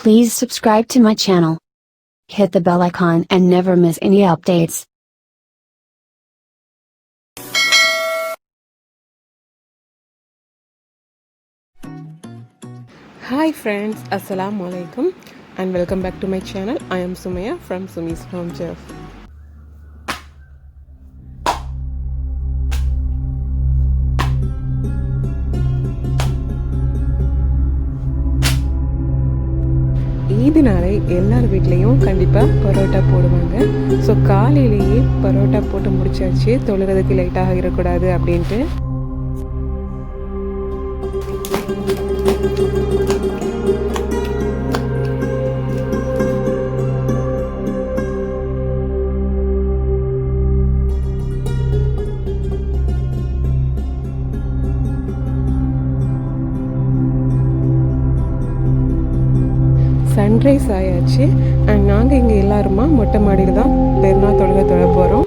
Please subscribe to my channel. Hit the bell icon and never miss any updates. Hi friends, Assalamu alaikum and welcome back to my channel. I am Sumaya from Sumi's Home Chef. ஈதினாலே எல்லார் வீட்லேயும் கண்டிப்பாக பரோட்டா போடுவாங்க. So காலையிலேயே பரோட்டா போட்டு முடிச்சாச்சு, தொழுறதுக்கு லேட்டாக இருக்கக்கூடாது அப்படின்ட்டு. சன்ரைஸ் ஆயாச்சு அண்ட் நாங்கள் இங்கே எல்லாருமா மொட்டை மாடியில் தான் பெருநாள் தொழுகை தொழ போகிறோம்.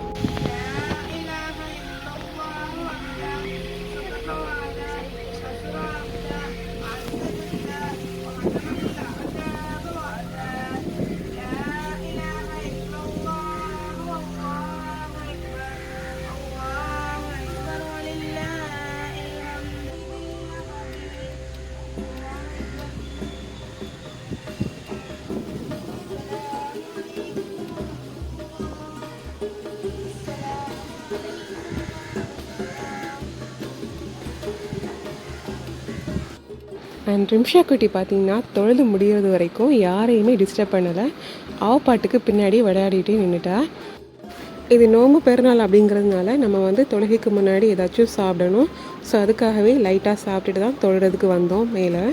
அண்ட் ரிம்ஷா குட்டி பார்த்திங்கன்னா தொழுது முடிகிறது வரைக்கும் யாரையுமே டிஸ்டர்ப் பண்ணலை. பாட்டுக்கு பின்னாடி விளையாடிட்டே நின்றுட்டா. இது நோம்பு பெருநாள் அப்படிங்கிறதுனால நம்ம தொழுகைக்கு முன்னாடி ஏதாச்சும் சாப்பிடணும். ஸோ அதுக்காகவே லைட்டாக சாப்பிட்டுட்டு தான் தொழுறதுக்கு வந்தோம் மேலே.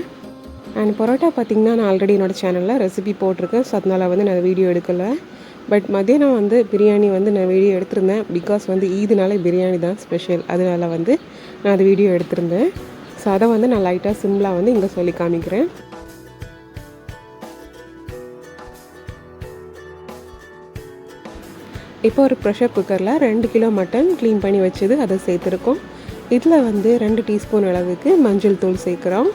அண்ட் பரோட்டா பார்த்திங்கன்னா நான் ஆல்ரெடி என்னோடய சேனலில் ரெசிபி போட்டிருக்கேன். ஸோ அதனால் நான் வீடியோ எடுக்கலை. பட் மதியானம் பிரியாணி நான் வீடியோ எடுத்திருந்தேன். பிகாஸ் ஈதுனாலே பிரியாணி தான் ஸ்பெஷல். அதனால் நான் அது வீடியோ எடுத்திருந்தேன். ஸோ அதை நான் லைட்டாக சிம்பிளாக இங்கே சொல்லி காமிக்கிறேன். இப்போ ஒரு ப்ரெஷர் குக்கரில் 2 கிலோ மட்டன் க்ளீன் பண்ணி வச்சது அதை சேர்த்துருக்கோம். இதில் 2 டீஸ்பூன் அளவுக்கு மஞ்சள் தூள் சேர்க்குறோம்.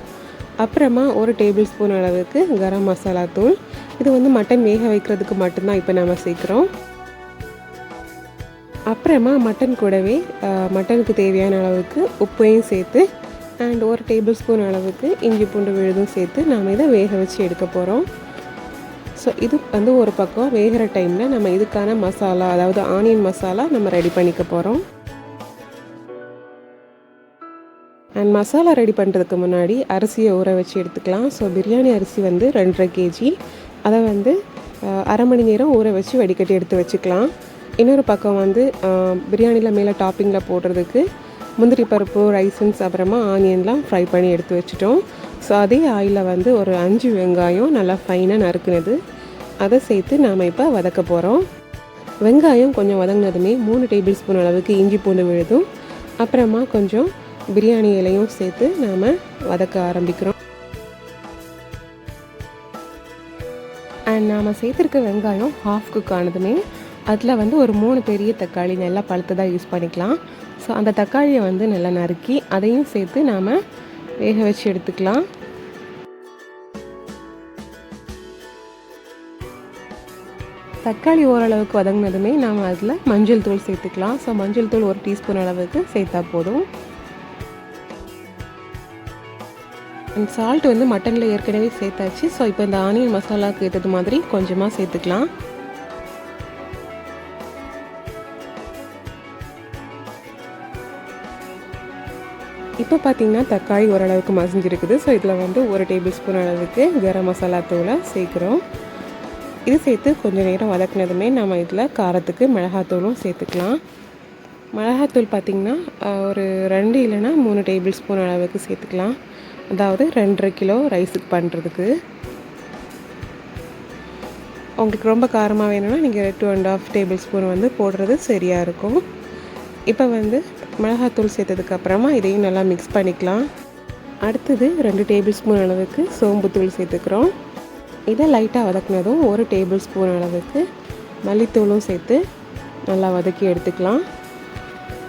அப்புறமா 1 டேபிள் ஸ்பூன் அளவுக்கு கரம் மசாலா தூள். இது மட்டன் வேக வைக்கிறதுக்கு மட்டும்தான் இப்போ நம்ம சேர்க்குறோம். அப்புறமா மட்டன் கூடவே மட்டனுக்கு தேவையான அளவுக்கு உப்பையும் சேர்த்து அண்ட் 1 டேபிள் ஸ்பூன் அளவுக்கு இஞ்சி பூண்டு விழுதும் சேர்த்து நாம் இதை வேக வச்சு எடுக்க போகிறோம். ஸோ இது ஒரு பக்கம் வேகிற டைமில் நம்ம இதுக்கான மசாலா, அதாவது ஆனியன் மசாலா நம்ம ரெடி பண்ணிக்க போகிறோம். அண்ட் மசாலா ரெடி பண்ணுறதுக்கு முன்னாடி அரிசியை ஊற வச்சு எடுத்துக்கலாம். ஸோ பிரியாணி அரிசி 2.5 kg. அதை அரை மணி நேரம் ஊற வச்சு வடிகட்டி எடுத்து வச்சுக்கலாம். இன்னொரு பக்கம் பிரியாணியில் மேலே டாப்பிங்கில் போடுறதுக்கு முந்திரி பருப்பு, ரைசன்ஸ், அப்புறமா ஆனியன்லாம் ஃப்ரை பண்ணி எடுத்து வச்சுட்டோம். ஸோ அதே ஆயிலில் ஒரு 5 வெங்காயம் நல்லா ஃபைனாக நறுக்குனது அதை சேர்த்து நாம் இப்போ வதக்க போகிறோம். வெங்காயம் கொஞ்சம் வதங்கினதுமே 3 டேபிள் ஸ்பூன் அளவுக்கு இஞ்சி பூண்டு விழுதும் அப்புறமா கொஞ்சம் பிரியாணி இலையும் சேர்த்து நாம் வதக்க ஆரம்பிக்கிறோம். அண்ட் நாம் சேர்த்துருக்க வெங்காயம் ஹாஃப் குக் ஆனதுமே அதில் ஒரு 3 பெரிய தக்காளி நல்லா பழுத்ததாக யூஸ் பண்ணிக்கலாம். ஸோ அந்த தக்காளியை நல்லா நறுக்கி அதையும் சேர்த்து நாம் வேக வச்சு எடுத்துக்கலாம். தக்காளி ஓரளவுக்கு வதங்கினதுமே நாம் அதில் மஞ்சள் தூள் சேர்த்துக்கலாம். ஸோ மஞ்சள் தூள் 1 டீஸ்பூன் அளவுக்கு சேர்த்தா போதும். அண்ட் சால்ட் மட்டனில் ஏற்கனவே சேர்த்தாச்சு. ஸோ இப்போ இந்த ஆனியன் மசாலாவுக்கு ஏற்றது மாதிரி கொஞ்சமாக சேர்த்துக்கலாம். இப்போ பார்த்திங்கன்னா தக்காளி ஓரளவுக்கு மசிஞ்சிருக்குது. ஸோ இதில் 1 டேபிள் ஸ்பூன் அளவுக்கு கரம் மசாலா தூளை சேர்க்குறோம். இது சேர்த்து கொஞ்சம் நேரம் வதக்கினதுமே நம்ம இதில் காரத்துக்கு மிளகாத்தூளும் சேர்த்துக்கலாம். மிளகாத்தூள் பார்த்திங்கன்னா ஒரு 2 இல்லைன்னா 3 டேபிள் ஸ்பூன் அளவுக்கு சேர்த்துக்கலாம். அதாவது 2.5 கிலோ ரைஸுக்கு பண்ணுறதுக்கு. உங்களுக்கு ரொம்ப காரமாக வேணும்னா நீங்கள் 2.5 டேபிள் ஸ்பூன் போடுறது சரியாக இருக்கும். இப்போ மிளகாத்தூள் சேர்த்ததுக்கப்புறமா இதையும் நல்லா மிக்ஸ் பண்ணிக்கலாம். அடுத்தது 2 டேபிள் ஸ்பூன் அளவுக்கு சோம்புத்தூள் சேர்த்துக்கிறோம். இதை லைட்டாக வதக்கினதும் 1 டேபிள் ஸ்பூன் அளவுக்கு மல்லித்தூளும் சேர்த்து நல்லா வதக்கி எடுத்துக்கலாம்.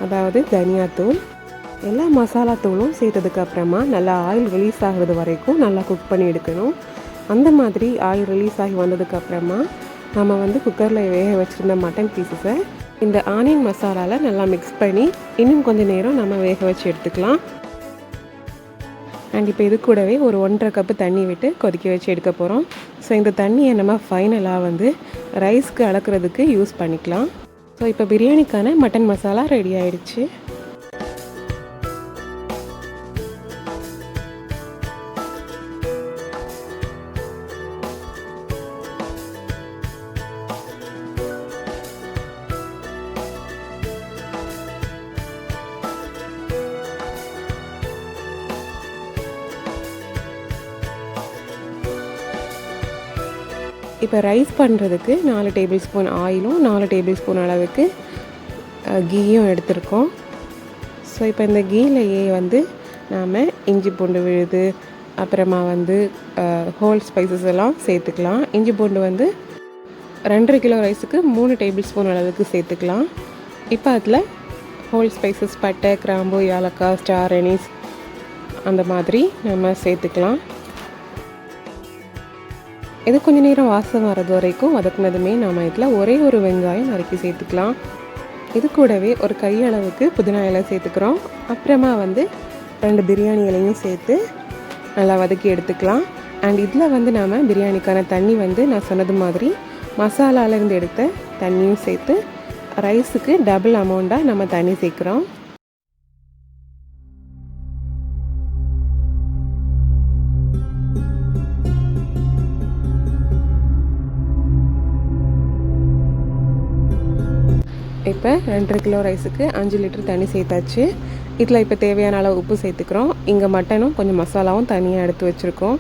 அதாவது தனியாத்தூள். எல்லா மசாலா தூளும் சேர்த்ததுக்கப்புறமா நல்லா ஆயில் ரிலீஸ் ஆகிறது வரைக்கும் நல்லா குக் பண்ணி எடுக்கணும். அந்த மாதிரி ஆயில் ரிலீஸ் ஆகி வந்ததுக்கப்புறமா நம்ம வந்து குக்கரில் வேக வச்சுருந்த மட்டன் பீசஸை இந்த ஆனியன் மசாலாவில் நல்லா மிக்ஸ் பண்ணி இன்னும் கொஞ்சம் நேரம் நம்ம வேக வச்சு எடுத்துக்கலாம். அண்ட் இப்போ இது கூடவே ஒரு 1.5 கப்பு தண்ணி விட்டு கொதிக்க வச்சு எடுக்க போகிறோம். ஸோ இந்த தண்ணியை நம்ம ஃபைனலாக வந்து ரைஸ்க்கு அளக்கிறதுக்கு யூஸ் பண்ணிக்கலாம். ஸோ இப்போ பிரியாணிக்கான மட்டன் மசாலா ரெடி ஆகிடுச்சு. இப்போ ரைஸ் பண்ணுறதுக்கு 4 டேபிள் ஸ்பூன் ஆயிலும் 4 டேபிள் ஸ்பூன் அளவுக்கு கீயும் எடுத்திருக்கோம். ஸோ இப்போ இந்த கீலையே வந்து நாம் இஞ்சி பூண்டு விழுது, அப்புறமா வந்து ஹோல் ஸ்பைசஸ் எல்லாம் சேர்த்துக்கலாம். இஞ்சி பூண்டு வந்து 2.5 கிலோ ரைஸுக்கு 3 டேபிள் ஸ்பூன் அளவுக்கு சேர்த்துக்கலாம். இப்போ அதில் ஹோல் ஸ்பைசஸ் பட்டை, கிராம்பு, ஏலக்காய், ஸ்டார் அனீஸ் அந்த மாதிரி நம்ம சேர்த்துக்கலாம். இது கொஞ்சம் நேரம் வாசம் வர்றது வரைக்கும் வதக்குனதுமே நாம் இதில் ஒரே ஒரு வெங்காயம் நறுக்கி சேர்த்துக்கலாம். இது கூடவே ஒரு கையளவுக்கு புதினா இலை சேர்த்துக்கிறோம். அப்புறமா வந்து 2 பிரியாணி இலையும் சேர்த்து நல்லா வதக்கி எடுத்துக்கலாம். அண்ட் இதில் வந்து நாம் பிரியாணிக்கான தண்ணி வந்து நான் சொன்னது மாதிரி மசாலாலேருந்து எடுத்த தண்ணியும் சேர்த்து ரைஸுக்கு டபுள் அமௌண்ட்டாக நம்ம தண்ணி சேர்க்குறோம். இப்போ 2.5 கிலோ ரைஸுக்கு 5 லிட்டர் தண்ணி சேர்த்தாச்சு. இதில் இப்போ தேவையான அளவு உப்பு சேர்த்துக்கிறோம். இங்கே மட்டனும் கொஞ்சம் மசாலாவும் தனியாக எடுத்து வச்சுருக்கோம்.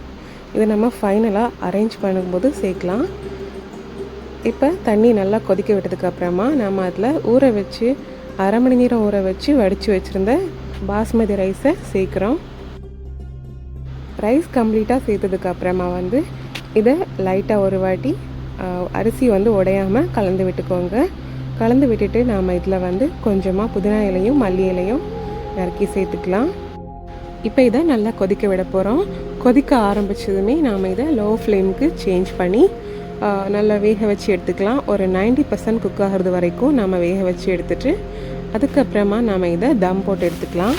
இதை நம்ம ஃபைனலாக அரேஞ்ச் பண்ணும்போது சேர்க்கலாம். இப்போ தண்ணி நல்லா கொதிக்க விட்டதுக்கப்புறமா நம்ம அதில் ஊற வச்சு 1/2 மணி நேரம் ஊற வச்சு வடித்து வச்சுருந்த பாஸ்மதி ரைஸை சேர்க்குறோம். ரைஸ் கம்ப்ளீட்டாக சேர்த்ததுக்கப்புறமா வந்து இதை லைட்டாக ஒரு வாட்டி அரிசி வந்து உடையாமல் கலந்து விட்டுக்கோங்க. கலந்து விட்டுட்டு நாம் இதில் வந்து கொஞ்சமாக புதினா இலையும் மல்லி இலையும் நறுக்கி சேர்த்துக்கலாம். இப்போ இதை நல்லா கொதிக்க விட போகிறோம். கொதிக்க ஆரம்பித்ததுமே நாம் இதை லோ ஃப்ளேமுக்கு சேஞ்ச் பண்ணி நல்லா வேக வச்சு எடுத்துக்கலாம். ஒரு 90% குக் ஆகிறது வரைக்கும் நம்ம வேக வச்சு எடுத்துகிட்டு அதுக்கப்புறமா நாம் இதை தம் போட்டு எடுத்துக்கலாம்.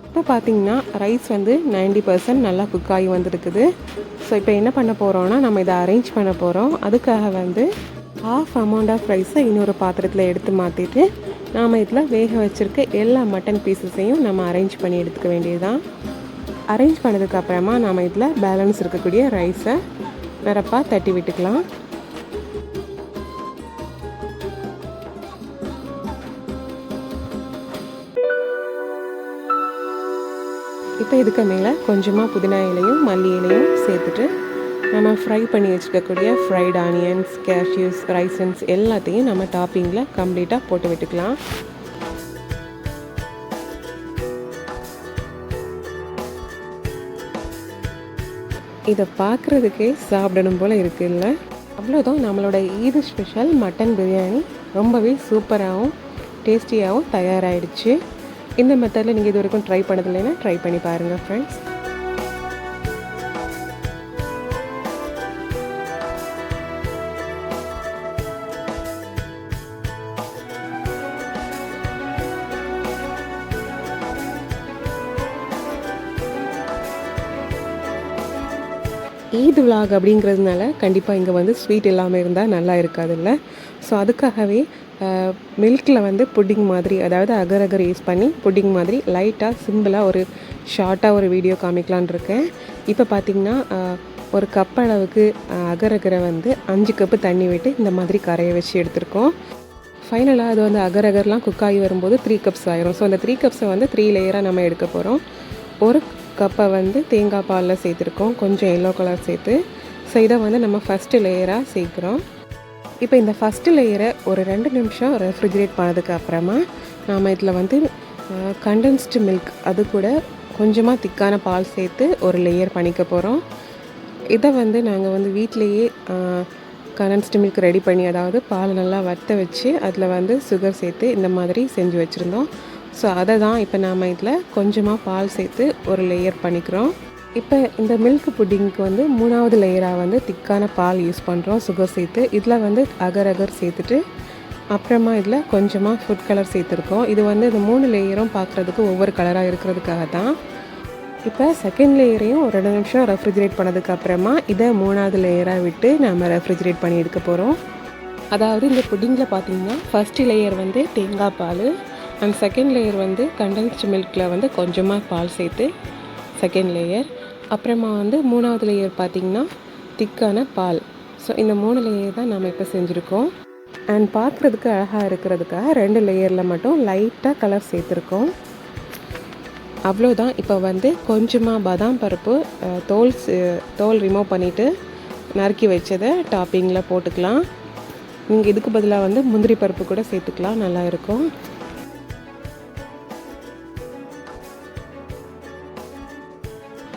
இப்போ பார்த்திங்கன்னா ரைஸ் வந்து 90% நல்லா குக் ஆகி வந்துருக்குது. ஸோ இப்போ என்ன பண்ண போகிறோன்னா நம்ம இதை அரேஞ்ச் பண்ண போகிறோம். அதுக்காக வந்து ஹாஃப் அமௌண்ட் ஆஃப் ரைஸை இன்னொரு பாத்திரத்தில் எடுத்து மாற்றிட்டு நாம் இதில் வேக வச்சுருக்க எல்லா மட்டன் பீசஸையும் நம்ம அரேஞ்ச் பண்ணி எடுத்துக்க வேண்டியதுதான். அரேஞ்ச் பண்ணதுக்கப்புறமா நாம் இதில் பேலன்ஸ் இருக்கக்கூடிய ரைஸை நிரப்பாக தட்டி விட்டுக்கலாம். இப்போ இதுக்கு மேலே கொஞ்சமாக புதினா இலையும் மல்லி இலையும் சேர்த்துட்டு நம்ம ஃப்ரை பண்ணி வச்சுக்கக்கூடிய ஃப்ரைட் ஆனியன்ஸ், கேஷ்யூஸ், ரைசன்ஸ் எல்லாத்தையும் நம்ம டாப்பிங்கில் கம்ப்ளீட்டாக போட்டு விட்டுக்கலாம். இதை பார்க்குறதுக்கே சாப்பிடணும் போல் இருக்குல்ல. அவ்வளோதான், நம்மளோட ஈது ஸ்பெஷல் மட்டன் பிரியாணி ரொம்பவே சூப்பராகவும் டேஸ்டியாகவும் தயாராகிடுச்சு. இந்த மெத்தடில் நீங்கள் இது வரைக்கும் ட்ரை பண்ணதில்லைன்னா ட்ரை பண்ணி பாருங்கள் ஃப்ரெண்ட்ஸ். ஈத் விலாக் அப்படிங்கிறதுனால கண்டிப்பாக இங்கே வந்து ஸ்வீட் இல்லாமல் இருந்தால் நல்லா இருக்காதுல்ல. ஸோ அதுக்காகவே மில்கில் வந்து புட்டிங் மாதிரி, அதாவது அகர் அகர் யூஸ் பண்ணி புட்டிங் மாதிரி லைட்டாக சிம்பிளாக ஒரு ஷார்ட்டாக ஒரு வீடியோ காமிக்கலான் இருக்கேன். இப்போ பார்த்திங்கன்னா ஒரு கப் அளவுக்கு அகர் அகரை வந்து 5 கப்பு தண்ணி விட்டு இந்த மாதிரி கரைய வச்சு எடுத்துருக்கோம். ஃபைனலாக அது வந்து அகர் அகர்லாம் குக் ஆகி வரும்போது 3 கப்ஸ் ஆயிரும். ஸோ அந்த 3 கப்ஸை வந்து 3 லேயராக நம்ம எடுக்க போகிறோம். ஒரு கப்பை வந்து தேங்காய் பாலில் சேர்த்துருக்கோம், கொஞ்சம் எல்லோ கலர் சேர்த்து. ஸோ இதை வந்து நம்ம ஃபஸ்ட்டு லேயராக சேர்க்குறோம். இப்போ இந்த ஃபஸ்ட்டு லேயரை ஒரு 2 நிமிஷம் ரெஃப்ரிஜரேட் பண்ணதுக்கு அப்புறமா நாம் இதில் வந்து கண்டென்ஸ்டு மில்க் அது கூட கொஞ்சமாக திக்கான பால் சேர்த்து ஒரு லேயர் பண்ணிக்க போகிறோம். இதை வந்து நாங்கள் வந்து வீட்டிலையே கண்டென்ஸ்டு மில்க் ரெடி பண்ணி, அதாவது பால் நல்லா வற்ற வச்சு அதில் வந்து சுகர் சேர்த்து இந்த மாதிரி செஞ்சு வச்சுருந்தோம். ஸோ அதை தான் இப்போ நாம் இதில் கொஞ்சமாக பால் சேர்த்து ஒரு லேயர் பண்ணிக்கிறோம். இப்போ இந்த மில்க் புட்டிங்க்கு வந்து 3வது லேயராக வந்து திக்கான பால் யூஸ் பண்ணுறோம் சுகர் சேர்த்து. இதில் வந்து அகர் அகர் சேர்த்துட்டு அப்புறமா இதில் கொஞ்சமாக ஃபுட் கலர் சேர்த்துருக்கோம். இது வந்து இந்த 3 லேயரும் பார்க்குறதுக்கு ஒவ்வொரு கலராக இருக்கிறதுக்காக தான். இப்போ செகண்ட் லேயரையும் ஒரு 2 நிமிஷம் ரெஃப்ரிஜரேட் பண்ணதுக்கு அப்புறமா இதை 3வது லேயராக விட்டு நம்ம ரெஃப்ரிஜரேட் பண்ணி எடுக்க போகிறோம். அதாவது இந்த புட்டிங்கில் பார்த்திங்கன்னா ஃபஸ்ட்டு லேயர் வந்து தேங்காய் பால் அண்ட் செகண்ட் லேயர் வந்து கண்டென்ஸ்டு மில்கில் வந்து கொஞ்சமாக பால் சேர்த்து செகண்ட் லேயர், அப்புறமா வந்து 3வது லேயர் பார்த்திங்கன்னா திக்கான பால். ஸோ இந்த 3 லேயர் தான் நம்ம இப்போ செஞ்சுருக்கோம். அண்ட் பார்க்குறதுக்கு அழகாக இருக்கிறதுக்காக 2 லேயரில் மட்டும் லைட்டாக கலர் சேர்த்துருக்கோம். அவ்வளோதான். இப்போ வந்து கொஞ்சமாக பாதாம் பருப்பு தோல் ரிமூவ் பண்ணிவிட்டு நறுக்கி வச்சதை டாப்பிங்கில் போட்டுக்கலாம். நீங்கள் இதுக்கு பதிலாக வந்து முந்திரி பருப்பு கூட சேர்த்துக்கலாம், நல்லா இருக்கும்.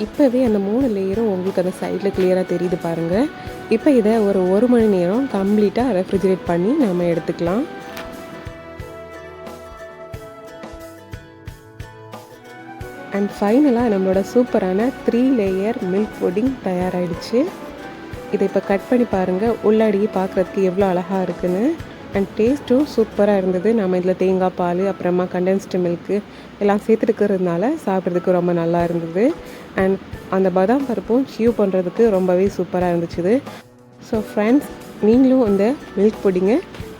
இப்போவே அந்த 3 லேயரும் உங்களுக்கு அந்த சைடில் கிளியராக தெரியுது பாருங்கள். இப்போ இதை ஒரு 1 மணி நேரம் கம்ப்ளீட்டாக ரெஃப்ரிஜரேட் பண்ணி நம்ம எடுத்துக்கலாம். அண்ட் ஃபைனலாக நம்மளோட சூப்பரான 3 லேயர் மில்க் புட்டிங் தயாராகிடுச்சு. இதை இப்போ கட் பண்ணி பாருங்கள், உள்ளாடி பார்க்குறதுக்கு எவ்வளோ அழகாக இருக்குன்னு. அண்ட் டேஸ்ட்டும் சூப்பராக இருந்தது. நம்ம இதில் தேங்காய் பால் அப்புறமா கண்டென்ஸ்டு மில்க்கு எல்லாம் சேர்த்துருக்கிறதுனால சாப்பிட்றதுக்கு ரொம்ப நல்லா இருந்தது. அண்ட் அந்த பாதாம் பருப்பும் சியூ பண்ணுறதுக்கு ரொம்பவே சூப்பராக இருந்துச்சு. ஸோ ஃப்ரெண்ட்ஸ், நீங்களும் இந்த மில்க் புட்டிங்கை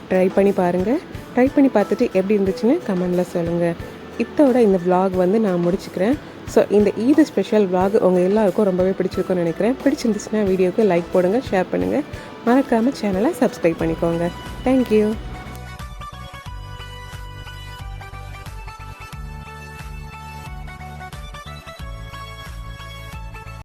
ட்ரை பண்ணி பாருங்கள். ட்ரை பண்ணி பார்த்துட்டு எப்படி இருந்துச்சுன்னு கமெண்டில் சொல்லுங்கள். இதோட இந்த vlog வந்து நான் முடிச்சுக்கிறேன். ஸோ இந்த ஈத் ஸ்பெஷல் vlog உங்கள் எல்லாருக்கும் ரொம்பவே பிடிச்சிருக்கும்னு நினைக்கிறேன். பிடிச்சிருந்துச்சுன்னா வீடியோக்கு லைக் போடுங்க, ஷேர் பண்ணுங்கள், மறக்காமல் சேனலை சப்ஸ்கிரைப் பண்ணிக்கோங்க. தேங்க்யூ.